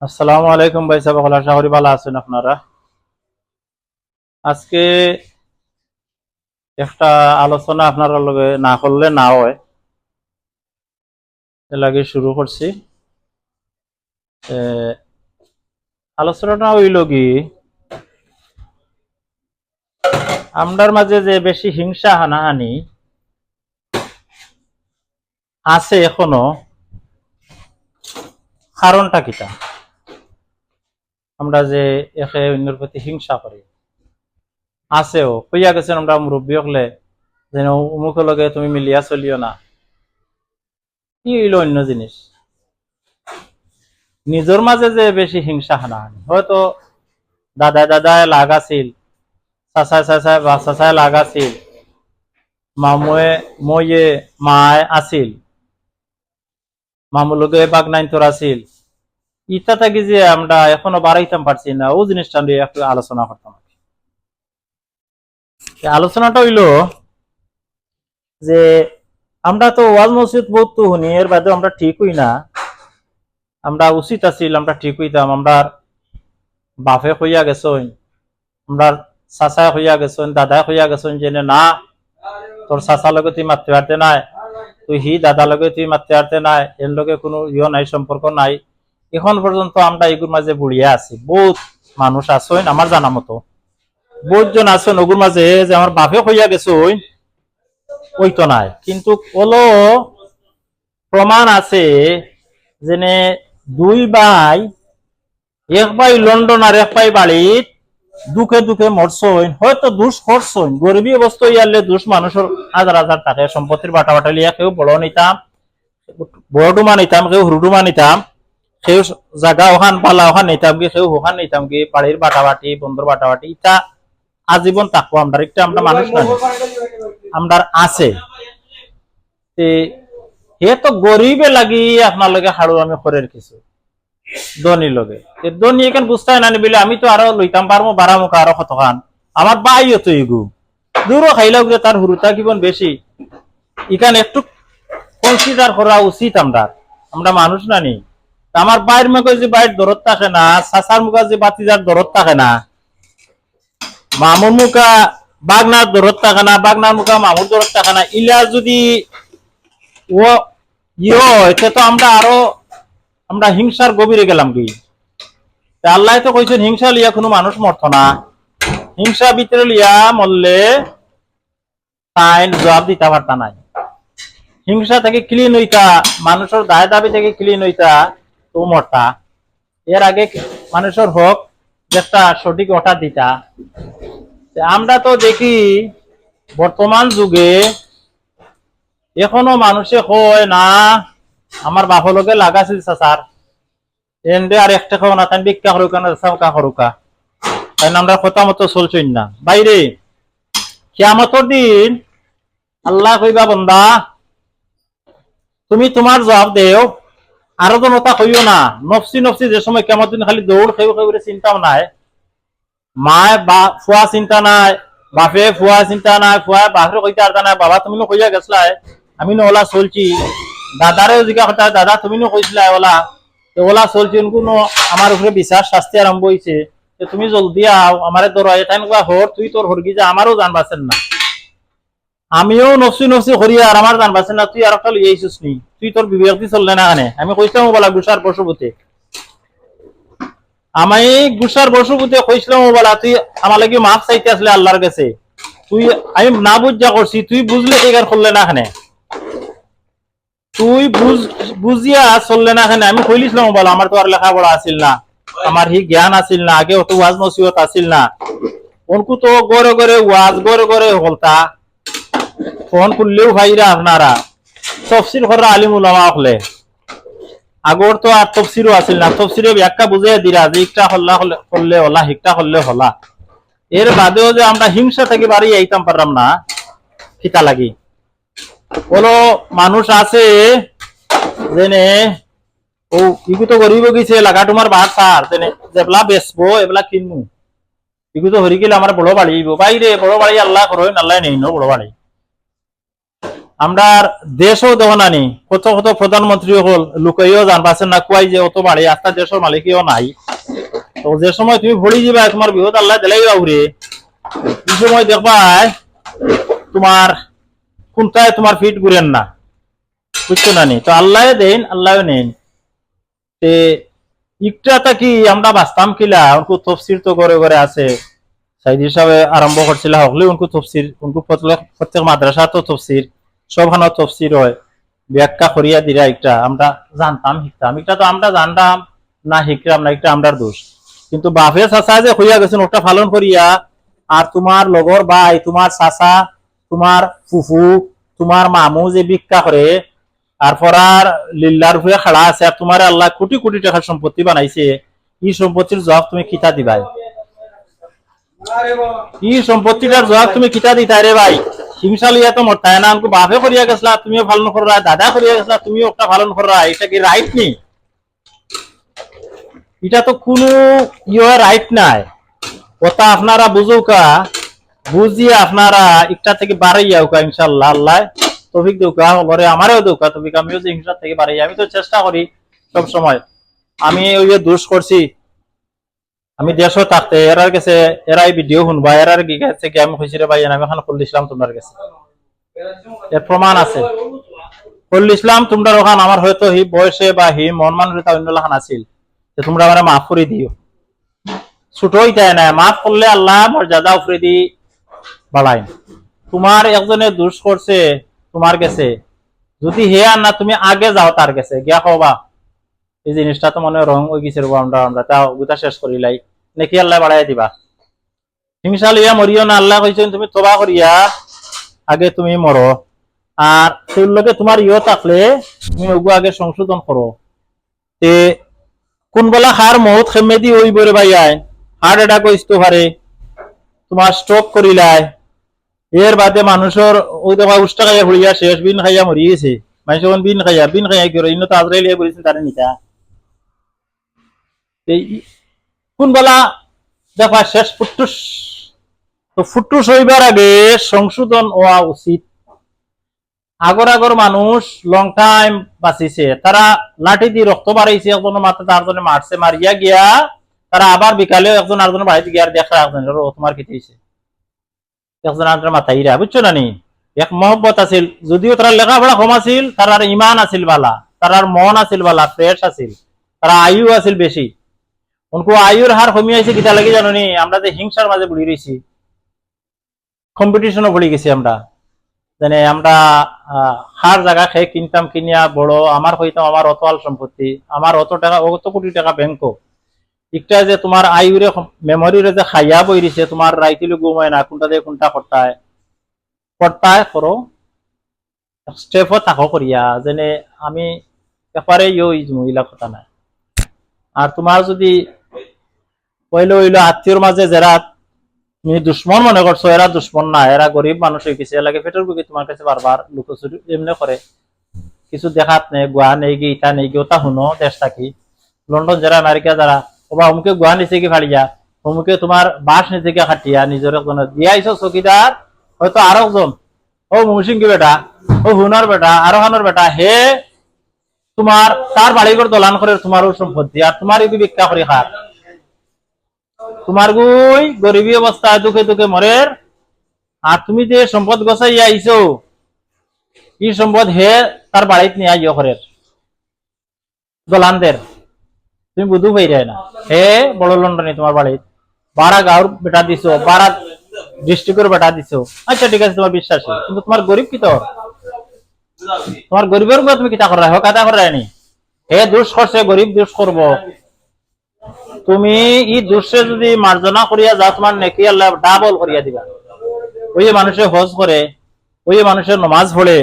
আসসালামু আলাইকুম ভাই সাহেব, আশা করি ভালো আছেন আপনারা। আজকে একটা আলোচনা আপনারা লগে না করলে না হয়, এর লাগে শুরু করছি। আলোচনাটা হইল কি, আমরার মাঝে যে বেশি হিংসা হানাহানি আছে এখনো, কারণটা কিটা? আমরা যে একে অন্যের প্রতি হিংসা করি, আছেও কইয়া গেছেন আমরা মুরব্বী হলে যেন অমুকের লগে তুমি মিলিয়া চলিও না। কি হইল অন্য জিনিস, নিজের মাঝে যে বেশি হিংসা হানাহানি, হয়তো দাদায় দাদায় লাগ আছিল, চাচায় চাচায় বা চাচায় লাগ আছিল, মামুয়ে মইয়ে মায় আছিল, মামুলগে বাগনাইন তোর আছিল, ইটা থাকি যে আমরা এখনো বাড়াইতাম পারছি না, ও জিনিসটা নিয়ে একটু আলোচনা করতাম। আলোচনাটা হইল যে আমরা তো ওয়াজ মসজিদ বহুত তো শুনি, এর বাদে আমরা ঠিক হই না। আমরা উচিত আছিল আমরা ঠিক হইতাম, আমরা বাপে হইয়া গেছেন, আমরা চাচায় হইয়া গেছেন, দাদায় হইয়া গেছেন, যে না তোর চাচার লগে তুই মারতে পারতে নাই, তুই হি দাদার লগে তুই মারতে পারতে নাই, এর লগে কোনো নাই, সম্পর্ক নাই। এখন পর্যন্ত আমরা এগুর মাঝে বুড়িয়া আছি। বহুত মানুষ আছেন আমার জানা মতো, বহুত জন আছেন ওগুর মাঝে যে আমার বাপে হইয়া গেছে ওই তো নাই, কিন্তু হলো প্রমাণ আছে যে দুই ভাই, এক ভাই লন্ডন আর এক ভাই বাড়িত দুঃখে দুঃখে মরছইন, হয়তো দুষ করছইন, গরিবী অবস্থা ইয়ারলে দুষ মানুষের হাজার হাজার টাকা সম্পত্তির বাটা বাটা লিয়া কেউ বড় নিতাম, বড় ডুমা নিতাম, কেউ হুরুডুমা নিতাম, কেউ জায়গা ওখান পালা ওখান নিতাম কি, কেউ ওখান নিতাম কি, বাড়ির বাটাবাটি বন্ধুর বাটাবাটি, ইটা আজীবন থাকবো। আমরা একটা আমরা মানুষ না, আমরা আছে হে তো গরিবে লাগি আপনার লগে হাড়ু আমি খরের কিছু ধনী লগে, ধনী এখান বুঝতে না নিবিলে আমি তো আরো লইতাম পারবো বারা মুখা আরো কতখান, আমার বাইও তো এগু দূরও খাইলাও যে তার হুরুতা কিবন বেশি, এখান একটু কনসিডার করা উচিত। আমরা আমরা মানুষ না নি, আমার বাইরের মুখে যে বাইর দরদ থাকে না, চাচার মুখে যে বাতিজার দরদ থাকে না, মামুর মুখা বাগনার দরদ থাকে না, বাগনার মুখা মামুর দরদ থাকে না, ইলা যদি ও ইয়ে তো আমরা আরো আমরা হিংসার গভীরে গেলাম কি। আল্লাহ তো কইছেন হিংসা লিয়া কোনো মানুষ মরত না, হিংসা ভিতরে লিয়া মরলে তাই জবাব দিতে পারতা নাই। হিংসা থেকে ক্লিন হইতা, মানুষের দায় দাবি থেকে ক্লিন হইতা তো মরতা, এর আগে মানুষের হক একটা সঠিক অর্ডার দিতা। আমরা তো দেখি বর্তমান যুগে এখনো মানুষে কয় না আমার বাপর লগে লাগাছিল চাচার, এন্ডে আর একটা খাও না তাই ভিক্ষা করুকা না চাকা করুকা, তাই আমরা কথা মতো চলছই না। বাইরে কিয়ামতের দিন আল্লাহ কইবা বন্দা তুমি তোমার জবাব দেও, আরো জনতা কইও না নফসি নফসি, যে সময় কিয়ামতের দিন খালি দৌড় খেয়ে খেয়ে চিন্তাও নাই, মায় বা ফুয়া চিন্তা নাই, বাপে ফুয়া চিন্তা নাই, ফুয়া বাপরে কইতে আর নাই, বাবা তুমি কইয়া গেছলাই আমি ওলা চলছি, দাদারেও জিজ্ঞা কথা দাদা তুমি কইছিলা ওলা, ওলা চলছি, কোনো আমার উপরে বিচার শাস্তি আরম্ভ হয়েছে, তুমি জলদি আও আমারে ধরো, এটা হর তুই তোর হরগি যা, আমারও জান বাঁচেন না, আমিও নফসি নফসি করি আর আমার জান বাঁচেন না, তুই আর একটা লইয়া আইছিস নি, তুই তোর বিবেক দিয়ে চললে না কানে, আমি কইছিলাম বলা গুসার বসবতে, আমি গুসার বসবতে কইছিলাম বলা তুই আমার লাগি মাফ চাইতে আসলে আল্লাহর কাছে, তুই আমি না বুঝা করছি, তুই বুঝলে এগার করলে না খানে, তুই বুঝিয়া চললে না খানে, আমি কইলিছিলাম বলা আমার তো আর লেখাপড়া আসিল না, আমার হি জ্ঞান আসিল না, আগে অত ওয়াজ নসিহত আসিল না, উনকু তো গড়ে গড়ে ওয়াজ গড়ে গড়ে হলতা, ফোন করলেও ভাইরা আপনারা তফসির করা আলিম উলামা হলে, আগর তো আর তফসিরও আসিল না, তফসিরে ব্যাখ্যা বুঝে দিরা যে একটা হল্লা করলে হলা, হিকটা করলে হলা, এর বাদেও যে আমরা হিংসা থেকে বাড়ি আইতাম পারলাম না, খিতা লাগি বলো মানুষ আছে যেনে ও ইগু তো গরিব গেছে লাগা তোমার বাদ সার যেনে যেবলা বেচবো এবেলা কিনবো, ইগু তো হরি গেলে আমার বড় বাড়ি বাইরে বড় বাড়ি আল্লাহ করো আল্লাহ নেই বড় বাড়ি, আমরা দেশও দেওয়া নানি কত কত প্রধানমন্ত্রী হল লুকাইও জান পাচ্ছেন না কুয়াই যে অত বাড়ি আস্তা দেশের মালিকও নাই। তো যে সময় তুমি ভরি যাবা তোমার বিহত আল্লাহ দিলাই বাবুরে এই সময় দেখবা তোমার কোনটায় তোমার ফিট ঘুরেন না, বুঝছো না নি? তো আল্লাহ দেন আল্লাহ নেন। তে ইকটা কি আমরা বাঁচতাম কিলা উনকু তফসির তো ঘরে ঘরে আছে। সাইদ হিসাবে আরম্ভ করছিল হকলে উনকু তফসির উনকু প্রত্যেক মাদ্রাসা তো তফসির সবখানে তফসির হয় ব্যাখ্যা করিয়া দিরা একটা আমরা জানতাম শিখতাম। এটা তো আমরা জানতাম না শিখলাম না, একটা আমরার দোষ। কিন্তু বাপে চাচা যে হইয়া গেছেন ওটা পালন করিয়া আর তোমার লগর ভাই তোমার চাচা তোমার ফুফু তোমার মামু যে ভিক্ষা করে আর পরার লিল্লার হয়ে খাড়া আছে আর তোমার আল্লাহ কোটি কোটি টাকার সম্পত্তি বানাইছে, এই সম্পত্তির জবাব তুমি কিতা দিবাই? এই সম্পত্তিটার জবাব তুমি কিতা দিতা রে ভাই? হিংসা লইয়া তো মরতায় না, আমাকে বাপে করিয়া গেছলা তুমিও পালন করা, দাদা করিয়া গেছলা তুমিও একটা পালন করা, এটা কি রাইট নি? এটা তো কোনো রাইট নাই। কথা আপনারা বুঝুকা, বুঝিয়ে আপনারা একটা থেকে বাড়াইয়া উকা ইনশাল্লাহ আল্লাহ তৌফিক দৌকা বলে আমারও দৌকা তৌফিক, আমিও যে হিংসা থেকে বাড়াই আমি তো চেষ্টা করি সব সময়। আমি ওই যে দোষ করছি আমি দেশও থাকতে এরার কাছে এরাই ভিডিও শুনবা এরার কাছে কি আমি খুশি রে ভাই আমি এখন করল ইসলাম তোমার কাছে এর প্রমাণ আছে। করল ইসলাম তোমরা ওখান আমার হয়তো হি বয়সে বা হি মন মানসিকতা অন্য লাখান আছিল, তোমরা আমার মাফ করে দিও। ছোটই তাই না, মাফ করলে আল্লাহ মর্যাদা উপরে দি বাড়াই। তোমার একজনে দোষ করছে তোমার কাছে, যদি হে আর না তুমি আগে যাও তার কাছে গিয়া কবা এই জিনিসটা তো মনে রং ওই গেছে আমরা আমরা তা গুতা শেষ করিলাই নাকি আল্লাহ বাড়াই দিবা। হিংসা লইয়া মরিও না, আল্লাহ কইছেন তুমি তবা করিয়া আগে তুমি মরো আর তোর লোকে তোমার থাকলে তুমি ওগু আগে সংশোধন করো। তে কোন বেলা হার মহৎ খেমে দি ওই বরে ভাই আয় হার্ট অ্যাটাক হইতে পারে, তোমার স্ট্রোক করিলাই, এর বাদে মানুষের ওই দেখা উষ্টা খাইয়া ঘুরিয়া শেষ বিন খাইয়া মরি গেছে। মানুষ বিন খাইয়া কি ইন্ন তো আজরাইল বলেছেন তারা নিতা কোন বেলা দেখা শেষ ফুটুস। তো ফুটুস হইবার আগে সংশোধন হওয়া উচিত। আগর আগর মানুষ লং টাইম বাঁচিছে, তারা লাঠি দিয়ে রক্ত বাড়াইছে, একজনের মাথা তার জন্য মারছে, মারিয়া গিয়া তারা আবার বিকালে একজন আরেকজনের বাড়িতে গিয়ে দেখা একজনের তোমার খেতেছে একজন আরেকজনের মাথায় ইরা, বুঝছো না নি? এক মহব্বত আছিল, যদিও তারা লেখাপড়া কম আছিল তার ইমান আছিল বালা, তার মন আছিল বালা, ফ্রেশ আছিল, তারা আয়ু আছিল বেশি। উনকু আয়ুর হার কমিয়াছে কিতা লাগে জানো নি? আমরা যে হিংসার মাঝে বুড়ি রয়েছি, কম্পিটিশনও পড়ে গেছি আমরা। মানে আমরা হার জায়গা খেয়ে কিনতাম, কিনিয়া বড় আমার হইতাম আমার অত আল সম্পত্তি, আমার অত টাকা অত কোটি টাকা ব্যাংক। একটা যে তোমার আয়ুরে মেমোরিরে যে খাইয়া বই দিছে তোমার রাইতিলে ঘুমায় না কোনটা দিয়ে কোনটা করতায় করতায় করো স্টেপও থাকো করিয়া যেনে আমি ব্যাপারে মহিলা কথা নাই। আর তোমার যদি হইলো হইলো আত্মীয়র মাঝে যারা তুমি দুশ্মন মনে করছো এরা দুশ্মন না, এরা গরিব মানুষ হয়ে গেছে, এলাকে পেটের বুকে তোমার কাছে বারবার লুকোচুরি এমনি করে কিছু দেখাত নেই গোয়া নেই গিয়ে ইটা নেই গিয়ে ওটা শুনো দেশ থাকি লন্ডন যারা আমেরিকা যারা ওবা অমুকে গোয়া নিচে কি ফাড়িয়া অমুকে তোমার বাস নিচে কি খাটিয়া নিজের একজন দিয়াইছো চকিদার হয়তো আরো একজন ও মুসিঙ্গি বেটা ও হুনার বেটা আরো হানোর বেটা হে তোমার তার বাড়িঘর দলান করে তোমার সম্পত্তি আর তোমার এই ভিক্ষা করে খার তোমার গুই গরিবী অবস্থায় দুঃখে দুঃখে মরের আর তুমি যে সম্পদ গছাইয়া আইছো এই সম্পদ হে তার বাড়িতে নিয়ে আইও ঘরের দলানদের তুমি বুধু পাইরাই না হে বড় লন্ডনে তোমার বাড়িতে বারা গাঁর বেটা দিছো বারা ডিস্ট্রিক্টের বেটা দিছো আচ্ছা ঠিক আছে তোমার বিশ্বাস, কিন্তু তোমার গরিব কি তো তোমার গরিবের উপর তুমি কিতা করা হোক কাতা করা নি হে দোষ করছে গরিব দোষ করবো তুমি এই দোষে যদি মার্জনা করিয়া যাও তোমার নেকি আল্লাহ ডাবল করিয়া দিবা। ওই যে মানুষের হজ করে ওই যে মানুষের নমাজ পড়ে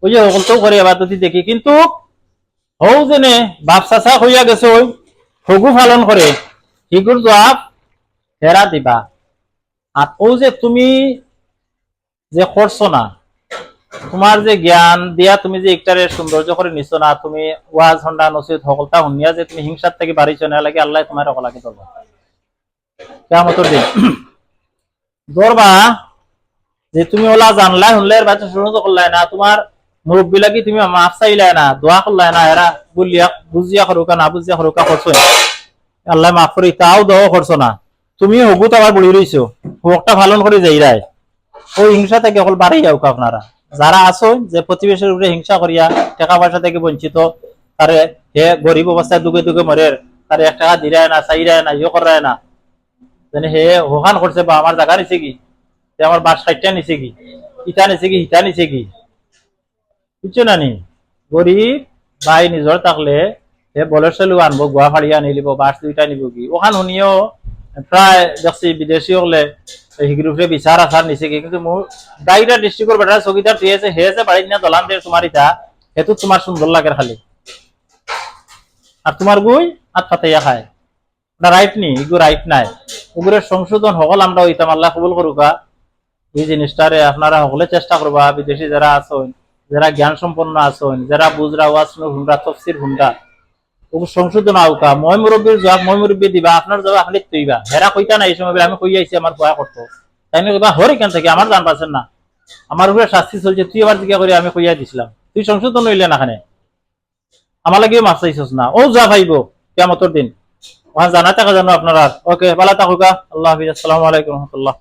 ওই যে সকলতেও করে এবার যদি দেখি, কিন্তু হৌ যেনে বাপ চাচা হইয়া গেছে ওই হগু পালন করে হিগুর জবাব হেরা দিবা। আর ও যে তুমি যে করছো না তোমার যে জ্ঞান দিয়া তুমি যে একটারে সৌন্দর্য করে নিছো না, তুমি ওয়াজ হন্ডা নসিহত সকলটা শুনিয়া যে তুমি হিংসার থেকে বাড়িছো না লাগে আল্লাহ তোমার সকলাকে ধরবা কিয়ামতের দিন ধরবা যে তুমি ওলা জানলা শুনলে বাচ্চা শুনো তো করলাই না, তোমার মুরব্বী লাগি তুমি মাফ চাইলাই না, দোয়া করলাই না, এরা বলিয়া বুঝিয়া করুকা না বুঝিয়া করুকা করছো না, আল্লাহ মাফ করি তাও দোয়া করছো না, তুমি হগুত আবার বলি রইছো, হকটা পালন করে যাইরাই, ওই হিংসা থেকে অকল বাড়াই যাও আপনারা যারা আছো, যে প্রতিবেশের উপরে হিংসা করিয়া টাকা পয়সা থেকে বঞ্চিত, তারে হে গরিব অবস্থায় দুগে দুগে মরের, তারে 1 টাকা দিরায় না, চাইরায় না, ইয়ে করায় না, জানি হে হোকান করছে বা আমার জায়গা নিছে কি, আমার বাস সাইটটা নিছে কি, ইটা নিছে কি, হিটা নিছে কি, বুঝছো না নি? গরিব ভাই নিজর থাকলে হে বলের চালু আনবো, গোয়া ফাড়িয়া আনি লিব, বাস 2টা নিব কি, ওখান শুনিও প্রায় দেখছি বিদেশি হলে হিগ্রুপে বিচার আচার নিছে কি, কিন্তু মোৰ গাইডা ডিস্ট্রিক্টর বেটা চকিদার তুই আছে হে আছে বাড়ির না দলান দিয়ে তোমার ইটা হেতু তোমার সুন্দর লাগে খালি, আর তোমার গুই হাত পাতাইয়া খায়, ওটা রাইট নি, এগু রাইট নাই, ওগুলোর সংশোধন সকল আমরা হইতাম, আল্লাহ কবুল করুকা, এই জিনিসটারে আপনারা সকলে চেষ্টা করবা, বিদেশি যারা আছেন, যারা জ্ঞান সম্পন্ন আছেন, যারা বুজরা ওয়াজ হুন্ডা তফসির হুন্ডা, ওগু সংশোধন আউকা, মই মুরব্বীর জবাব মই মুরব্বী দিবা, আপনার জবাব আপনি তৈবা, হেরা কইতা না এই সময় আমি কই আইছি আমার ভয় করতো, তাই না কইবা হরে কেন থেকে আমার জান পাচ্ছেন না, আমার উপরে শাস্তি চলছে, তুই আবার জিজ্ঞা করে আমি কইয়া দিছিলাম, তুই সংশোধন হইলে না খানে, আমার লাগিও মাছ চাইছস না, ও যা ভাইব কিয়ামতের দিন, ওখানে জানা থাকা জানো আপনারা, ওকে ভালো থাকুকা, আল্লাহ হাফিজ, আসসালামু আলাইকুম রহমতুল্লাহ।